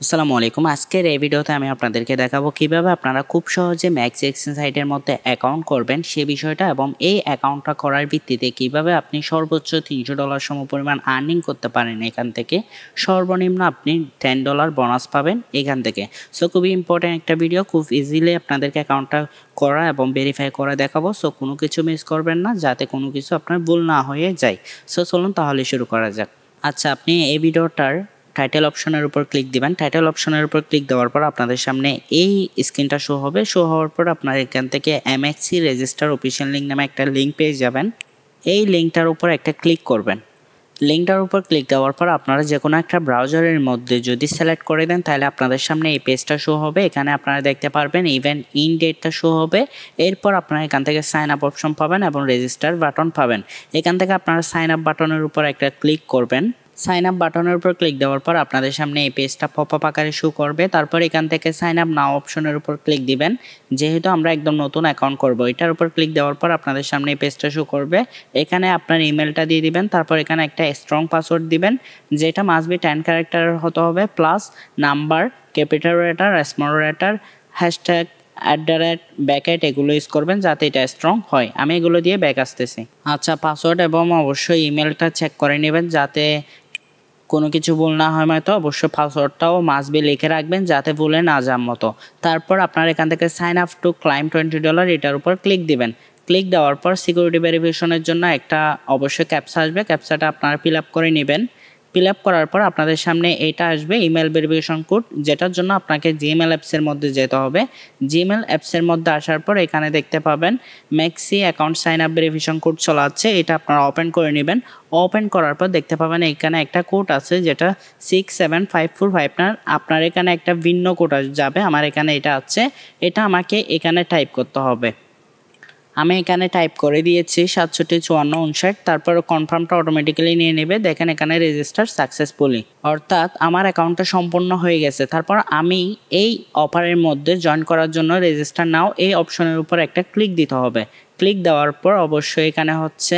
আসসালামু আলাইকুম। আজকের এই ভিডিওতে আমি আপনাদেরকে দেখাবো কিভাবে আপনারা খুব সহজে ম্যাক্স এক্সচেঞ্জ সাইটের মধ্যে অ্যাকাউন্ট করবেন সে বিষয়টা, এবং এই অ্যাকাউন্টটা করার ভিত্তিতে কিভাবে আপনি সর্বোচ্চ $300 সমপরিমাণ আর্নিং করতে পারেন এখান থেকে। সর্বনিম্ন আপনি $10 বোনাস পাবেন এখান থেকে। সো খুবই ইম্পর্টেন্ট একটা ভিডিও, খুব ইজিলি আপনাদেরকে অ্যাকাউন্টটা করা এবং ভেরিফাই করে দেখাবো। সো কোনো কিছু মিস করবেন না, যাতে কোনো কিছু আপনার ভুল না হয়ে যায়। সো চলুন তাহলে শুরু করা যাক। আচ্ছা, আপনি এই ভিডিওটার টাইটেল অপশনের উপর ক্লিক দিবেন। টাইটেল অপশনের উপর ক্লিক দেওয়ার পর আপনাদের সামনে এই স্ক্রিনটা শো হবে। শো হওয়ার পর আপনারা এখান থেকে MXC রেজিস্টার অফিসিয়াল লিঙ্ক নামে একটা লিঙ্ক পেয়ে যাবেন। এই লিঙ্কটার উপর একটা ক্লিক করবেন। লিঙ্কটার উপর ক্লিক দেওয়ার পর আপনারা যে কোনো একটা ব্রাউজারের মধ্যে যদি সিলেক্ট করে দেন, তাহলে আপনাদের সামনে এই পেজটা শো হবে। এখানে আপনারা দেখতে পারবেন ইভেন্ট ইন ডেটটা শো হবে। এরপর আপনারা এখান থেকে সাইন আপ অপশন পাবেন এবং রেজিস্টার বাটন পাবেন। এখান থেকে আপনারা সাইন আপ বাটনের উপর একটা ক্লিক করবেন। সাইন আপ বাটনের উপর ক্লিক দেওয়ার পর আপনাদের সামনে এই পেজটা পপ আপ আকারে শো করবে। তারপর এখান থেকে সাইন আপ নাও অপশনের উপর ক্লিক দিবেন। যেহেতু আমরা একদম নতুন অ্যাকাউন্ট করব, এটার উপর ক্লিক দেওয়ার পর আপনাদের সামনে এই পেজটা শো করবে। এখানে আপনার ইমেলটা দিয়ে দিবেন। তারপর এখানে একটা স্ট্রং পাসওয়ার্ড দিবেন, যেটা মাস্ট বি 10 ক্যারেক্টারের হতে হবে, plus number, capital letter, small letter, hashtag, bracket এগুলো ইউজ করবেন যাতে এটা স্ট্রং হয়। আমি এগুলো দিয়ে ব্যাক আসতেছি। আচ্ছা, পাসওয়ার্ড এবং অবশ্যই ইমেলটা চেক করে নেবেন যাতে কোনো কিছু ভুল না হয়। তো অবশ্যই পাসওয়ার্ডটাও মাস্ট বি লিখে রাখবেন যাতে ভুলে না যান মতো। তারপর আপনারা এখান থেকে সাইন আপ টু ক্লাইম $20 এটার উপর ক্লিক দিবেন। ক্লিক দেওয়ার পর সিকিউরিটি ভেরিফিকেশনের জন্য একটা অবশ্যই ক্যাপচা আসবে। ক্যাপচাটা আপনারা ফিল আপ করে নেবেন। ফিল আপ করার পর আপনাদের সামনে এটা আসবে ইমেল ভেরিফিকেশন কোড, যেটার জন্য আপনাকে জিমেল অ্যাপসের মধ্যে যেতে হবে। জিমেল অ্যাপসের মধ্যে আসার পর এখানে দেখতে পাবেন মেক্সি account sign up verification code চলে আছে। এটা আপনারা ওপেন করে নেবেন। ওপেন করার পর দেখতে পাবেন এখানে একটা কোড আছে, যেটা 67545। আপনার এখানে একটা ভিন্ন কোড যাবে। আমার এখানে এটা আছে, এটা আমাকে এখানে টাইপ করতে হবে। আমি এখানে টাইপ করে দিয়েছি 675459। তারপর কনফার্মটা অটোমেটিক্যালি নিয়ে নেবে। দেখেন এখানে রেজিস্টার সাকসেসফুলি, অর্থাৎ আমার অ্যাকাউন্টটা সম্পূর্ণ হয়ে গেছে। তারপর আমি এই অফারের মধ্যে জয়েন করার জন্য রেজিস্টার নাও এই অপশনের উপর একটা ক্লিক দিতে হবে। ক্লিক দেওয়ার পর অবশ্যই এখানে হচ্ছে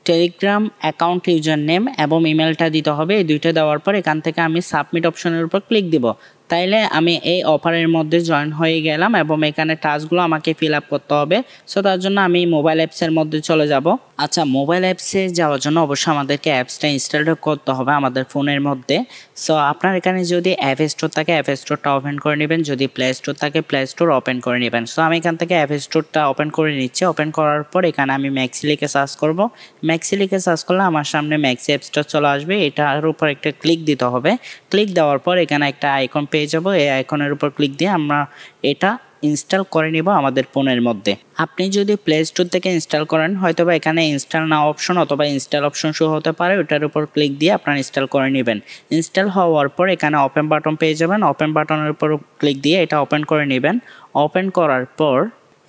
টেলিগ্রাম অ্যাকাউন্ট ইউজার নেম এবং ইমেলটা দিতে হবে। এই দুইটা দেওয়ার পর এখান থেকে আমি সাবমিট অপশনের উপর ক্লিক দিব। তাইলে আমি এই অফারের মধ্যে জয়েন হয়ে গেলাম এবং এখানে টাস্কগুলো আমাকে ফিল আপ করতে হবে। সো তার জন্য আমি মোবাইল অ্যাপসের মধ্যে চলে যাব। আচ্ছা, মোবাইল অ্যাপসে যাওয়ার জন্য অবশ্যই আমাদেরকে অ্যাপসটা ইনস্টল করতে হবে আমাদের ফোনের মধ্যে। সো আপনার এখানে যদি অ্যাপ স্টোর থাকে অ্যাপ স্টোরটা ওপেন করে নেবেন, যদি প্লে স্টোর থাকে প্লে স্টোর ওপেন করে নেবেন। সো আমি এখান থেকে অ্যাপ স্টোরটা ওপেন করে নিচ্ছি। ওপেন করার পর এখানে আমি ম্যাক্সি লিখে সার্চ করব। ম্যাক্সি লিখে সার্চ করলে আমার সামনে ম্যাক্সি অ্যাপসটা চলে আসবে। এটার উপর একটা ক্লিক দিতে হবে। ক্লিক দেওয়ার পর এখানে একটা আইকন পেয়ে যাব। এই আইকনের উপর ক্লিক দিয়ে আমরা এটা ইনস্টল করে নিব আমাদের ফোনের মধ্যে। আপনি যদি প্লে স্টোর থেকে ইনস্টল করেন, হয়তোবা এখানে ইনস্টল নাও অপশন অথবা ইনস্টল অপশন শো হতে পারে, ওটার উপর ক্লিক দিয়ে আপনারা ইনস্টল করে নেবেন। ইনস্টল হওয়ার পর এখানে ওপেন বাটন পেয়ে যাবেন। ওপেন বাটনের উপর ক্লিক দিয়ে এটা ওপেন করে নেবেন। ওপেন করার পর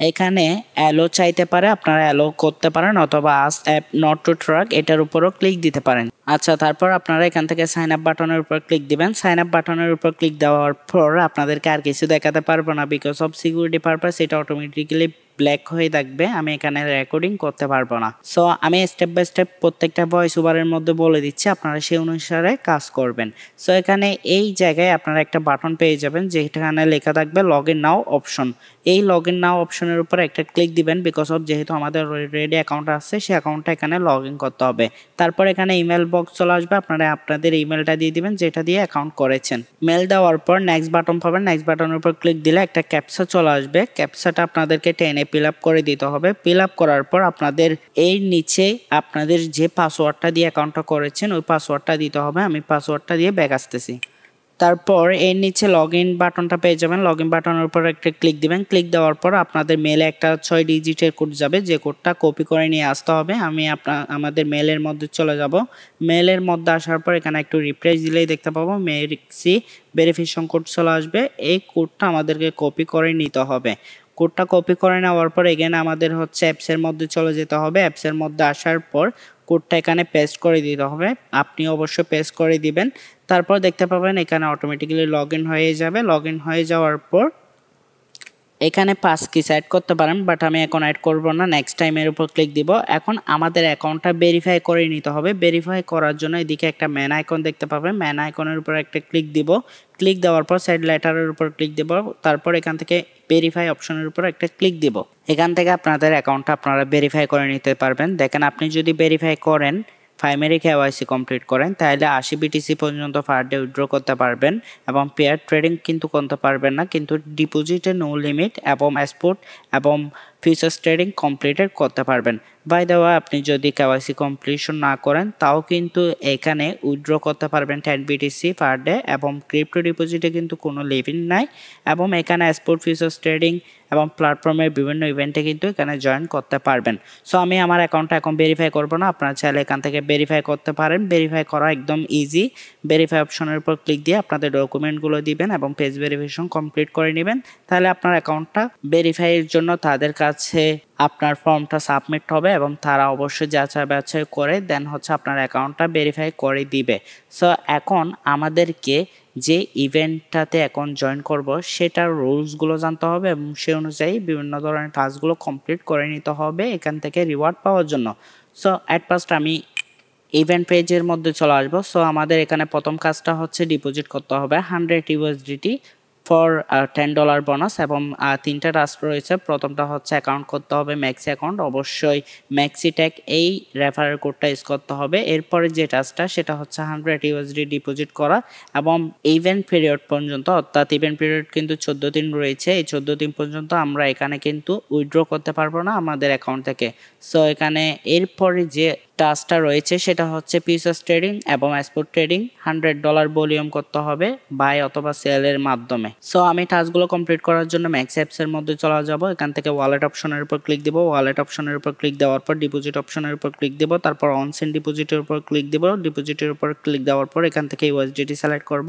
এখানে অ্যালো চাইতে পারে, আপনারা অ্যালো করতে পারেন, অথবা ask app not to track এটার উপরও ক্লিক দিতে পারেন। আচ্ছা, তারপর আপনারা এখান থেকে সাইন আপ বাটনের উপর ক্লিক দিবেন। সাইন আপ বাটনের উপর ক্লিক দেওয়ার পর আপনাদেরকে আর কিছু দেখাতে পারবো না, বিকজ অফ সিকিউরিটি পারপাস এটা অটোমেটিক্যালি ব্ল্যাক হয়ে থাকবে। আমি এখানে রেকর্ডিং করতে পারবো না। সো আমি স্টেপ বাই স্টেপ প্রত্যেকটা ভয়েস ওভারের মধ্যে বলে দিচ্ছি, আপনারা সেই অনুসারে কাজ করবেন। সো এখানে এই জায়গায় আপনারা একটা বাটন পেয়ে যাবেন, যেখানে লেখা থাকবে লগ ইন নাও অপশন। এই লগ ইন নাও অপশনের উপর একটা ক্লিক দিবেন, বিকজ অফ যেহেতু আমাদের রেডি অ্যাকাউন্ট আছে সেই অ্যাকাউন্টটা এখানে লগ ইন করতে হবে। তারপর এখানে ইমেল বক্স চলে আসবে, আপনারা আপনাদের ইমেলটা দিয়ে দিবেন যেটা দিয়ে অ্যাকাউন্ট করেছেন। মেল দেওয়ার পর নেক্সট বাটন পাবেন। নেক্সট বাটনের উপর ক্লিক দিলে একটা ক্যাপচা চলে আসবে। ক্যাপচাটা আপনাদেরকে টেনে ফিল আপ করে দিতে হবে। ফিল আপ করার পর আপনাদের এর নিচে আপনাদের যে পাসওয়ার্ডটা দিয়ে অ্যাকাউন্টটা করেছেন ওই পাসওয়ার্ডটা দিতে হবে। আমি পাসওয়ার্ডটা দিয়ে ব্যাক আসতেছি। তারপর এর নিচে লগ ইন বাটনটা পেয়ে যাবেন। লগ ইন বাটনের উপর একটা ক্লিক দিবেন। ক্লিক দেওয়ার পর আপনাদের মেলে একটা 6 ডিজিটের কোড যাবে, যে কোডটা কপি করে নিয়ে আসতে হবে। আমি আমাদের মেলের মধ্যে চলে যাব। মেলের মধ্যে আসার পর এখানে একটু রিফ্রেশ দিলেই দেখতে পাবো মেক্সি ভেরিফিকেশন কোড চলে আসবে। এই কোডটা আমাদেরকে কপি করে নিতে হবে। কোডটা কপি করে নেওয়ার পর এখানে আমাদের হচ্ছে অ্যাপসের মধ্যে চলে যেতে হবে। অ্যাপসের মধ্যে আসার পর কোডটা এখানে পেস্ট করে দিতে হবে। আপনি অবশ্যই পেস্ট করে দিবেন। তারপর দেখতে পাবেন এখানে অটোমেটিক্যালি লগ ইন হয়ে যাবে। লগ ইন হয়ে যাওয়ার পর এখানে 5 কি অ্যাড করতে পারেন, বাট আমি এখন অ্যাড করব না, নেক্সট টাইমের উপর ক্লিক দিব। এখন আমাদের অ্যাকাউন্টটা ভেরিফাই করে নিতে হবে। ভেরিফাই করার জন্য এদিকে একটা ম্যান আইকন দেখতে পাবেন, ম্যান আইকনের উপর একটা ক্লিক দিব। ক্লিক দেওয়ার পর সাইড লেটারের উপর ক্লিক দেব, তারপর এখান থেকে ভেরিফাই অপশনের উপর একটা ক্লিক দিব। এখান থেকে আপনাদের অ্যাকাউন্টটা আপনারা ভেরিফাই করে নিতে পারবেন। দেখেন আপনি যদি ভেরিফাই করেন, প্রাইমারি KYC কমপ্লিট করেন, তাহলে 80 BTC পর্যন্ত পার ডে উইথড্র করতে পারবেন এবং পেয়ার ট্রেডিং কিন্তু করতে পারবেন না, কিন্তু ডিপোজিটে নো লিমিট এবং স্পট এবং ফিউচার্স ট্রেডিং কমপ্লিটেড করতে পারবেন। বাই দ্য ওয়ে, আপনি যদি KYC কমপ্লিশন না করেন তাও কিন্তু এখানে উইথড্র করতে পারবেন 10 BTC পার ডে এবং ক্রিপ্টো ডিপোজিটে কিন্তু কোনো লিমিট নাই এবং এখানে স্পট ফিউচার্স ট্রেডিং এবং প্ল্যাটফর্মের বিভিন্ন ইভেন্টে কিন্তু এখানে জয়েন করতে পারবেন। সো আমি আমার অ্যাকাউন্টটা এখন ভেরিফাই করব না, আপনারা চাইলে এখান থেকে ভেরিফাই করতে পারেন। ভেরিফাই করা একদম ইজি। ভেরিফাই অপশনের উপর ক্লিক দিয়ে আপনাদের ডকুমেন্টগুলো দিবেন এবং পেজ ভেরিফিকেশন কমপ্লিট করে নেবেন, তাহলে আপনার অ্যাকাউন্টটা ভেরিফাইয়ের জন্য তাদের কাছে আপনার ফর্মটা সাবমিট হবে এবং তারা অবশ্যই যাচাই বাছাই করে দেন হচ্ছে আপনার অ্যাকাউন্টটা ভেরিফাই করে দিবে। সো এখন আমাদেরকে যে ইভেন্টটাতে এখন জয়েন করব সেটার রুলসগুলো জানতে হবে এবং সেই অনুযায়ী বিভিন্ন ধরনের টাস্কগুলো কমপ্লিট করে নিতে হবে এখান থেকে রিওয়ার্ড পাওয়ার জন্য। সো অ্যাট ফার্স্ট আমি ইভেন্ট পেজের মধ্যে চলে আসবো। সো আমাদের এখানে প্রথম কাজটা হচ্ছে ডিপোজিট করতে হবে 100 USDT ফর $10 বোনাস এবং তিনটা টাস্ক রয়েছে। প্রথমটা হচ্ছে অ্যাকাউন্ট করতে হবে MEXC অ্যাকাউন্ট, অবশ্যই MEXC ট্যাগ এই রেফারেল কোডটা ইউজ করতে হবে। এরপরে যে টাস্কটা সেটা হচ্ছে 100 USD ডিপোজিট করা এবং ইভেন্ট পিরিয়ড পর্যন্ত, অর্থাৎ ইভেন্ট পিরিয়ড কিন্তু 14 দিন রয়েছে। এই 14 দিন পর্যন্ত আমরা এখানে কিন্তু উইথড্র করতে পারবো না আমাদের অ্যাকাউন্ট থেকে। সো এখানে এরপরে যে টাস্কটা রয়েছে সেটা হচ্ছে ফিউচার্স ট্রেডিং এবং স্পট ট্রেডিং $100 ভলিউম করতে হবে বাই অথবা সেলের মাধ্যমে। সো আমি টাস্কগুলো কমপ্লিট করার জন্য MEXC অ্যাপসের মধ্যে চলে যাব। এখান থেকে ওয়ালেট অপশনের উপর ক্লিক দিব। ওয়ালেট অপশনের উপর ক্লিক দেওয়ার পর ডিপোজিট অপশনের উপর ক্লিক দেব, তারপর অনসেন ডিপোজিটের উপর ক্লিক দেব। ডিপোজিটের উপর ক্লিক দেওয়ার পর এখান থেকে USDT সিলেক্ট করব,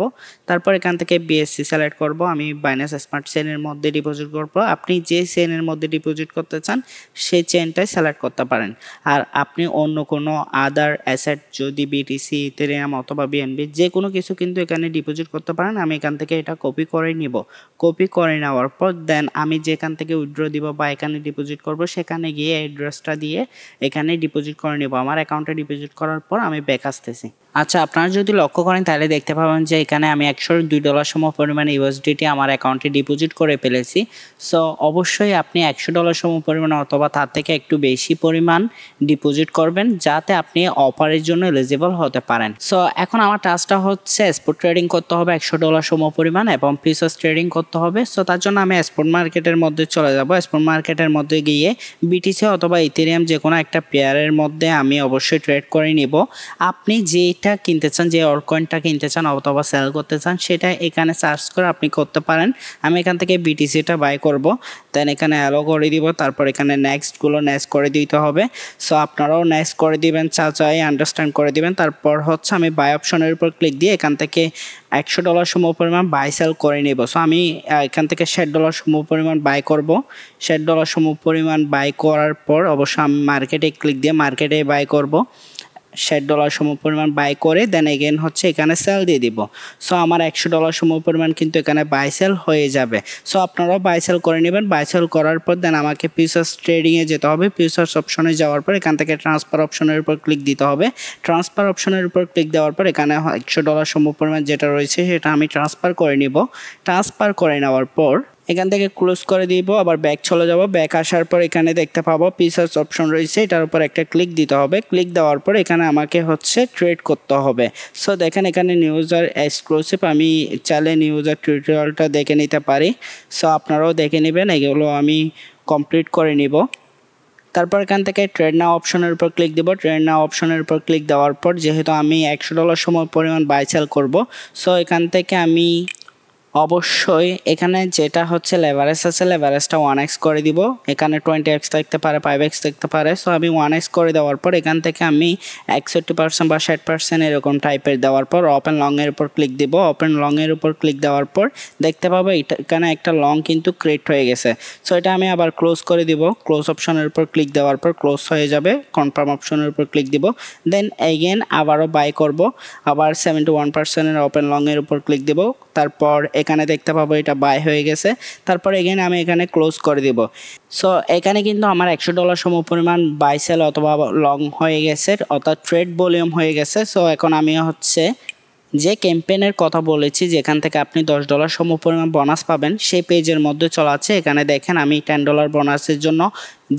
তারপর এখান থেকে BSC সিলেক্ট করব। আমি বাইন্যান্স স্মার্ট চেইনের মধ্যে ডিপোজিট করব। আপনি যে চেইনের মধ্যে ডিপোজিট করতে চান সেই চেইনটাই সিলেক্ট করতে পারেন। আর আপনি অন্য কোনো আদার অ্যাসেট যদি BTC, ইথেরিয়াম অথবা BNB যে কোনো কিছু কিন্তু এখানে ডিপোজিট করতে পারেন। আমি এখান থেকে এটা কপি করে নিব। কপি করে নেওয়ার পর দেন আমি যেখান থেকে উইথড্র দিব বা এখানে ডিপোজিট করব সেখানে গিয়ে অ্যাড্রেসটা দিয়ে এখানে ডিপোজিট করে নিব। আমার অ্যাকাউন্টে ডিপোজিট করার পর আমি ব্যাক আসতেছি। আচ্ছা, আপনারা যদি লক্ষ্য করেন তাহলে দেখতে পাবেন যে এখানে আমি $102 সম পরিমাণে USDT আমার অ্যাকাউন্টে ডিপোজিট করে ফেলেছি। সো অবশ্যই আপনি $100 সম পরিমাণ অথবা তার থেকে একটু বেশি পরিমাণ ডিপোজিট করবেন যাতে আপনি অফারের জন্য এলিজিবল হতে পারেন। সো এখন আমার টাস্কটা হচ্ছে স্পট ট্রেডিং করতে হবে $100 সম পরিমাণ এবং ফিউচার্স ট্রেডিং করতে হবে। সো তার জন্য আমি স্পট মার্কেটের মধ্যে চলে যাব। স্পট মার্কেটের মধ্যে গিয়ে BTC অথবা ইথেরিয়াম যে কোনো একটা পেয়ারের মধ্যে আমি অবশ্যই ট্রেড করে নিব। আপনি যেটা কিনতে চান, যে অল্টকয়েনটা কিনতে চান অথবা সেল করতে চান সেটা এখানে সার্চ করে আপনি করতে পারেন। আমি এখান থেকে BTCটা বাই করব, দেন এখানে অ্যালো করে দিব, তারপর এখানে নেক্সটগুলো নেক্সট করে দিতে হবে। সো আপনারাও নেক্সট করে দিবেন, চাই আন্ডারস্ট্যান্ড করে দিবেন। তারপর হচ্ছে আমি বাই অপশনের উপর ক্লিক দিয়ে এখান থেকে $100 সম পরিমাণ বাই সেল করে নেব। সো আমি এখান থেকে $60 সম পরিমাণ বাই করব। $60 সম পরিমাণ বাই করার পর অবশ্যই আমি মার্কেটে ক্লিক দিয়ে মার্কেটে বাই করব। $60 সম পরিমাণ বাই করে দেন এগেন হচ্ছে এখানে সেল দিয়ে দিব। সো আমার $100 সম পরিমাণ কিন্তু এখানে বাই সেল হয়ে যাবে। সো আপনারাও বাই সেল করে নেবেন। বাই সেল করার পর দেন আমাকে ফিউচার্স ট্রেডিংয়ে যেতে হবে। ফিউচার্স অপশনে যাওয়ার পর এখান থেকে ট্রান্সফার অপশনের উপর ক্লিক দিতে হবে। ট্রান্সফার অপশনের উপর ক্লিক দেওয়ার পর এখানে $100 সম পরিমাণ যেটা রয়েছে সেটা আমি ট্রান্সফার করে নিব। ট্রান্সফার করে নেওয়ার পর এখান থেকে ক্লোজ করে দিব, আবার ব্যাক চলে যাব। ব্যাক আসার পর এখানে দেখতে পাবো ফিউচার্স অপশন রয়েছে, এটার উপর একটা ক্লিক দিতে হবে। ক্লিক দেওয়ার পর এখানে আমাকে হচ্ছে ট্রেড করতে হবে। সো দেখেন এখানে নিউজার এক্সক্লুসিভ, আমি চাইলে নিউজার টিউটোরিয়ালটা দেখে নিতে পারি। সো আপনারাও দেখে নেবেন, এগুলো আমি কমপ্লিট করে নিব। তারপর এখান থেকে ট্রেড নাও অপশনের উপর ক্লিক দিব। ট্রেড নাও অপশনের উপর ক্লিক দেওয়ার পর যেহেতু আমি $100 সম পরিমাণ বাই সেল করব, সো এখান থেকে আমি অবশ্যই এখানে যেটা হচ্ছে লেভারেজ আছে লেভারেজটা 1x করে দিব। এখানে 20x থাকতে পারে, 5x থাকতে পারে। সো আমি 1x করে দেওয়ার পর এখান থেকে আমি 61% বা 60% এরকম টাইপের দেওয়ার পর ওপেন লংয়ের উপর ক্লিক দিব। ওপেন লংয়ের উপর ক্লিক দেওয়ার পর দেখতে পাবো এখানে একটা লং কিন্তু ক্রিয়েট হয়ে গেছে। সো এটা আমি আবার ক্লোজ করে দিব। ক্লোজ অপশনের উপর ক্লিক দেওয়ার পর ক্লোজ হয়ে যাবে। কনফার্ম অপশনের উপর ক্লিক দিব, দেন এগেন আবারও বাই করব। আবার 71% ওপেন লংয়ের উপর ক্লিক দিব। তারপর এখানে দেখতে পাবো এটা বাই হয়ে গেছে। তারপর এখানে আমি এখানে ক্লোজ করে দিব। সো এখানে কিন্তু আমার $100 সমপরিমাণ বাই সেল অথবা লং হয়ে গেছে, অর্থাৎ ট্রেড ভলিউম হয়ে গেছে। সো এখন আমি হচ্ছে যে ক্যাম্পেইনের কথা বলেছি যেখান থেকে আপনি $10 সমপরিমাণ বোনাস পাবেন সেই পেজের মধ্যে চলে আছে। এখানে দেখেন আমি $10 বোনাসের জন্য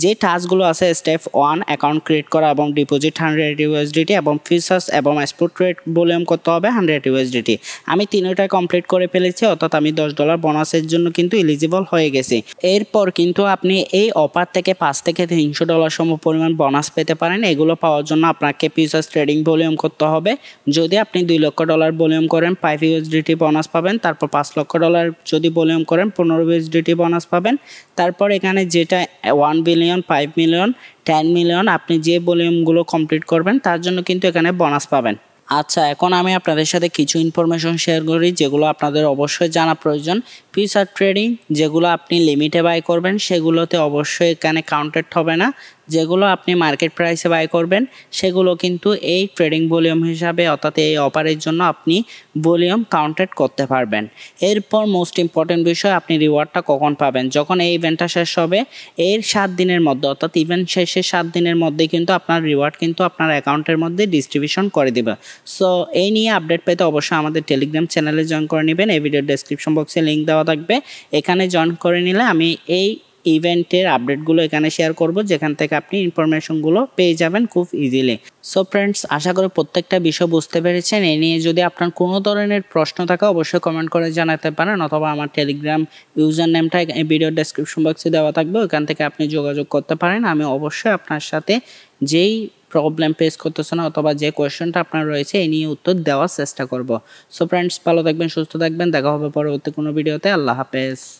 যে টাস্কগুলো আছে, স্টেপ 1 অ্যাকাউন্ট ক্রিয়েট করা এবং ডিপোজিট 100 USDT এবং ফিচার্স এবং স্পট ট্রেড ভলিউম করতে হবে 100 USDT। আমি তিনটাই কমপ্লিট করে ফেলেছি, অর্থাৎ আমি $10 বোনাসের জন্য কিন্তু এলিজিবল হয়ে গেছি। এরপর কিন্তু আপনি এই অফার থেকে $5 থেকে $300 সমপরিমাণ বোনাস পেতে পারেন। এগুলো পাওয়ার জন্য আপনাকে ফিচার্স ট্রেডিং ভলিউম করতে হবে। যদি আপনি $2 লক্ষ ভলিউম করেন 5 USDT বোনাস পাবেন। তারপর $5 লক্ষ যদি ভলিউম করেন 15 USDT বোনাস পাবেন। তারপর এখানে যেটা 1 বিলিয়ন, 5 মিলিয়ন, 10 মিলিয়ন আপনি যে ভলিউমগুলো কমপ্লিট করবেন তার জন্য কিন্তু এখানে বোনাস পাবেন। আচ্ছা, এখন আমি আপনাদের সাথে কিছু ইনফরমেশন শেয়ার করি যেগুলো আপনাদের অবশ্যই জানা প্রয়োজন। ফিউচার ট্রেডিং যেগুলো আপনি লিমিটে বাই করবেন সেগুলোতে অবশ্যই এখানে কাউন্টেড হবে না। যেগুলো আপনি মার্কেট প্রাইসে বাই করবেন সেগুলো কিন্তু এই ট্রেডিং ভলিউম হিসাবে, অর্থাৎ এই অফারের জন্য আপনি ভলিউম কাউন্টেড করতে পারবেন। এরপর মোস্ট ইম্পর্টেন্ট বিষয়, আপনি রিওয়ার্ডটা কখন পাবেন? যখন এই ইভেন্টটা শেষ হবে এর 7 দিনের মধ্যে, অর্থাৎ ইভেন্ট শেষে 7 দিনের মধ্যে কিন্তু আপনার রিওয়ার্ড কিন্তু আপনার অ্যাকাউন্টের মধ্যে ডিস্ট্রিবিউশন করে দেবে। সো এই নিয়ে আপডেট পেতে অবশ্যই আমাদের টেলিগ্রাম চ্যানেলে জয়েন করে নেবেন। এই ভিডিওর ডেসক্রিপশন বক্সে লিঙ্ক দেওয়া থাকবে, এখানে জয়েন করে নিলে আমি এই ইভেন্টের আপডেটগুলো এখানে শেয়ার করব, যেখান থেকে আপনি ইনফরমেশনগুলো পেয়ে যাবেন খুব ইজিলি। সো ফ্রেন্ডস, আশা করি প্রত্যেকটা বিষয় বুঝতে পেরেছেন। এই নিয়ে যদি আপনার কোনো ধরনের প্রশ্ন থাকে অবশ্যই কমেন্ট করে জানাতে পারেন, অথবা আমার টেলিগ্রাম ইউজার নেমটা এই ভিডিওর ডেসক্রিপশন বক্সে দেওয়া থাকবে, ওখান থেকে আপনি যোগাযোগ করতে পারেন। আমি অবশ্যই আপনার সাথে যেই প্রবলেম ফেস করতেছেন অথবা যে কোয়েশ্চেনটা আপনার রয়েছে এই নিয়ে উত্তর দেওয়ার চেষ্টা করব। সো ফ্রেন্ডস, ভালো থাকবেন, সুস্থ থাকবেন, দেখা হবে পরবর্তী কোনো ভিডিওতে। আল্লাহ হাফেজ।